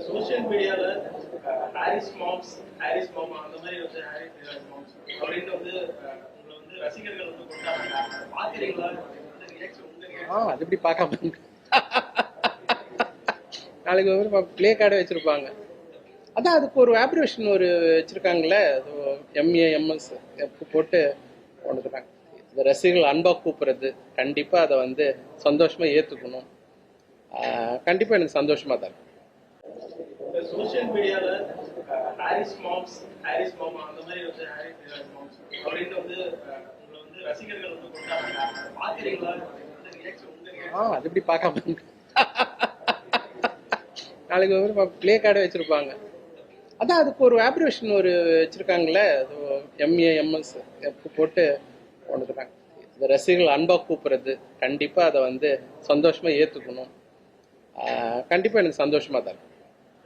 Social மீடியால Harris moms, Harris மாமா அந்த மாதிரி வந்து ஹாரிஸ் மாம்ஸ் அப்படின்னு வந்து உங்களை வந்து ரசிகர்கள் வந்து கொண்டாடுறாங்க. பாக்குறீங்களா? அது எப்படி பார்க்காம நாளைக்கு ஒரு பிளே கார்டு வச்சிருப்பாங்க. அதான் அதுக்கு ஒரு ஆப்ரேஷன் ஒரு வச்சிருக்காங்களே, எம்ஏஎம்எஸ் போட்டு கொண்டுக்கிறாங்க. இந்த ரசிகர்கள் அன்பா கூப்பிடுறது கண்டிப்பா அதை வந்து சந்தோஷமா ஏத்துக்கணும். கண்டிப்பா எனக்கு சந்தோஷமா தான் இருக்கும். சோஷியல் மீடியால ஹாரிஸ் மாம்ஸ், ஹாரிஸ் மாமா அந்த மாதிரி வந்து ஹாரிஸ் மாம்ஸ் அப்படின்னு வந்து உங்களை வந்து ரசிகர்கள் வந்து கொண்டாடுறாங்க. பாக்குறீங்களா? அது எப்படி பார்க்காம நாளைக்கு ஒரு பிளே கார்டு வச்சிருப்பாங்க. அதான் அதுக்கு ஒரு ஆப்ரேஷன் ஒரு வச்சிருக்காங்களே, எம்ஏஎம்எஸ் போட்டு கொண்டுக்கிறாங்க. இந்த ரசிகர்கள் அன்பா கூப்பிடுறது கண்டிப்பா அதை வந்து சந்தோஷமா ஏத்துக்கணும். கண்டிப்பா எனக்கு சந்தோஷமா தான் இருக்கும்.